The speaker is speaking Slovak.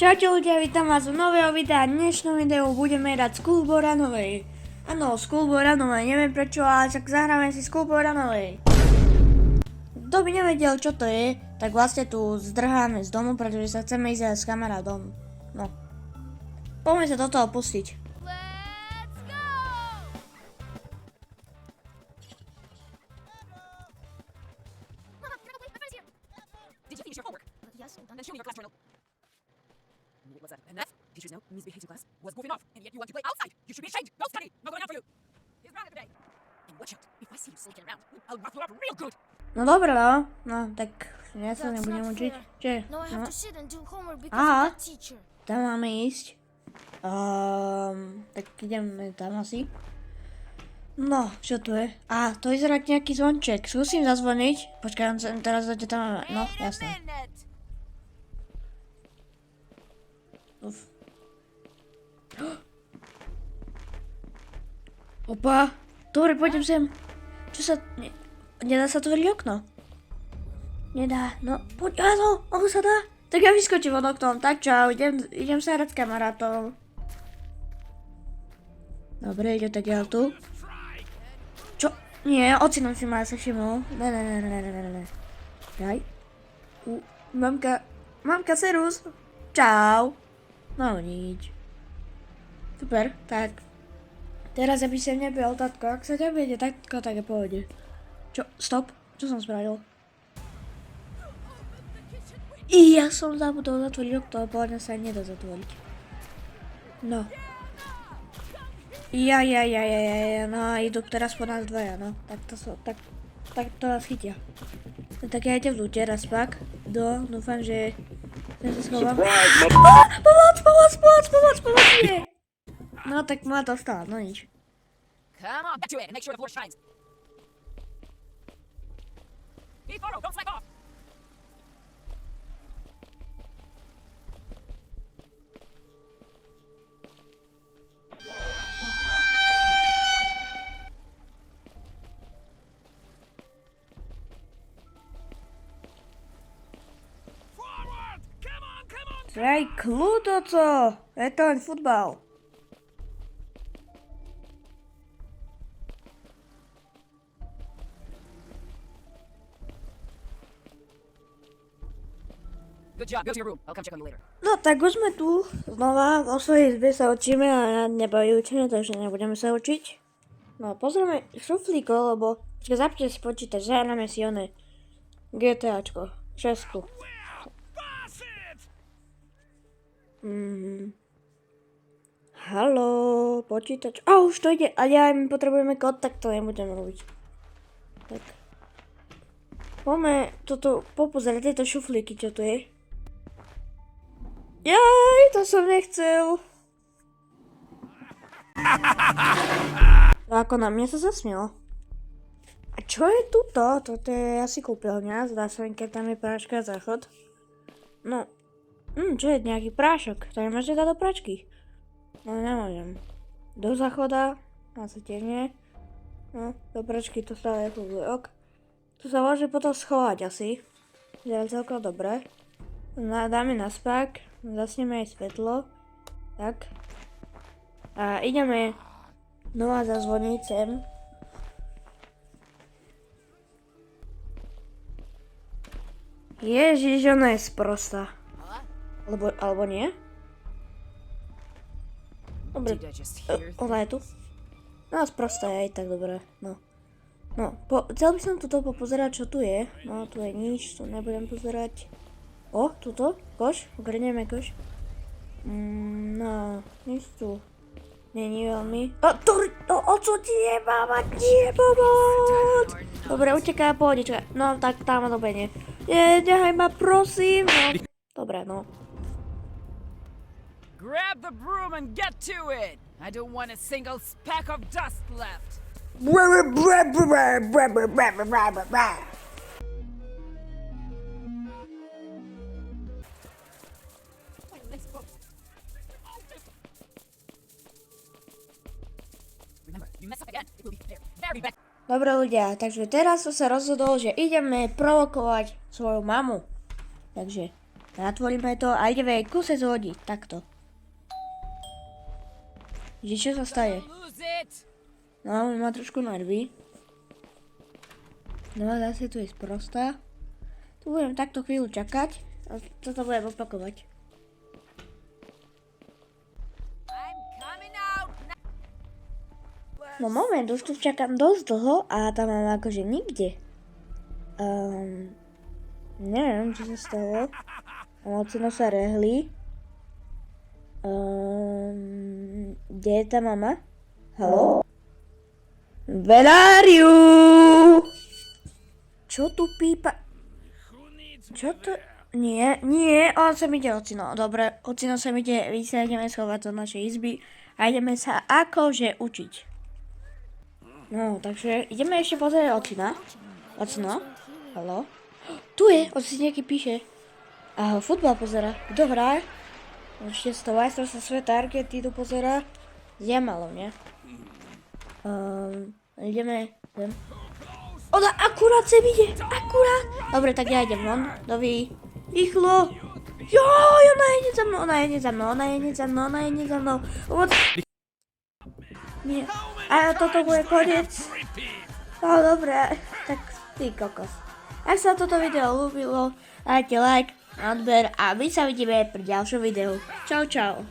Čaute ľudia, vítam vás v nového videa. Dnešnom videu budeme hrať Schoolboy Runaway. Áno, Schoolboy Runaway, neviem prečo, ale však zahráme si Schoolboy Runaway. Kto by nevedel, čo to je, tak vlastne tu zdrháme z domu, pretože sa chceme ísť s kamarádom. No. Poďme sa do toho pustiť. Then show me your class journal. What's that? And that's teachers know means behavior class was goofing off, and yet you want to play outside. You should be ashamed. No study. No going out for you. Here's round of the day. And watch out. If I see you slinking around, I'll rough you up real good. No dobra, no. No, tak ja sa nebudem učiť. Čo? No, I have No. to sit and do homework because Aha. of that teacher. Tam máme ísť. Tak ideme tam asi. No, čo tu je? To vyzerá nejaký zvonček. Skúsim zazvoniť. Počkaj, on sa teraz zade tam máme. No, jasné. Uf. Opa. Dobre, pôjdem sem. Čo sa... Nedá sa otvoriť okno? Nedá. No, poď. Áno, ono sa dá. Tak ja vyskočím od oknom. Tak čau, idem sa hrať s kamarátom. Dobre, ide tak ja tu. Čo? Nie, ocinom si ma sa všimol. Ne. Daj. Mamka, serus. Čau. No nič. Super, tak. Teraz aby sem nebyl tatko. Ak sa nebude tatko, tak je pohode. Čo? Stop. Čo som spravil? Ja som zabudol zatvoriť okno, ale sa nedá zatvoriť. No. Ja. No a idú teraz po nás dvaja, no. Tak to nás chytia. No, tak ja idem vnúť raz pak. Dúfam, že... Ja sa schovám. Pomoc, nie. No tak ma to stalo, no nič. Come on, back to it and make sure the floor shines. Be thorough, don't slack off. Daj kľud, oco! Je to len futbal. Good job, go to your room. I'll come check on you later. No tak už sme tu. Znova o svojej izbe sa učíme a nebaví učenie, takže nebudeme sa učiť. No pozrieme šuflíko, lebo zapnite si počítač, zahráme si oné GTAčko, 6. Haló, počítač. Už to ide, ale ja my potrebujeme kód, tak to nebudem robiť. Tak. Poďme toto popozerať tieto šuflíky, čo tu je. Jaj, to som nechcel. Ako na mňa sa zasmiel. A čo je tuto? Toto je asi kúpeľňa, zdá sa, keď tam je práčka záchod. No. Čo je nejaký prášok? To nemôžete dať do pračky? No nemôžem. Do záchoda? Asi tiež nie. No, do pračky to stále funguje, ok. Tu sa môže potom schovať asi. Je celkom dobre. Dáme na spák. Zasneme aj svetlo. Tak. A ideme znova zazvoniť sem. Ježiš, ona je sprostá. Alebo nie? Dobre, ona je tu. No, sprostá je aj tak dobré, no. No, chcel by som tuto popozerať, čo tu je. No, tu je nič, tu nebudem pozerať. Tuto, koš, ugrneme koš. No, nič tu. Není veľmi. Co ti je, mama, nie, pomoc! Dobre, uteká, pohodička. No, tak tam dobene. Nehaj ma, prosím, no. Dobre, no. Grab the broom and get to it. I don't want a single speck of dust left. Remember, you mess up again, it will be very bad. Dobre ľudia, takže teraz som sa rozhodol, že ideme provokovať svoju mamu. Takže Natvoríme to a ideme kuse zhodiť. Takto. Že čo sa stane? Lose it! No, má trošku nervy. No a zase tu je sprostá. Tu budem takto chvíľu čakať a toto budem opakovať. I'm coming out now. No moment, už tu čakám dosť dlho a tam mám akože nikde. Neviem, čo sa stalo. Ocino sa rehli. Kde je tá mama? Haló? Where are you? Čo tu pípa? Čo to? Nie, on sa ide, ocino. Dobre, ocino sa ide, vy sa ideme schovať do našej izby a ideme sa akože učiť. No, takže ideme ešte pozrieť ocina. Ocino? Haló? Tu je, ocino nejaký píše. A futbal pozera. Kto hrá? Určite z toho majstrovstva sveta Argentínu pozera. S Jamalom, nie? Idem. Ona akurát sem ide, akurát. Dobre, tak ja idem von. Dovi, rýchlo. Joj, ona je za mnou. Nie. A toto bude koniec. No dobre, tak ty kokos. Ak sa toto video ľúbilo, dajte like, odber a my sa vidíme pri ďalšom videu. Čau, čau.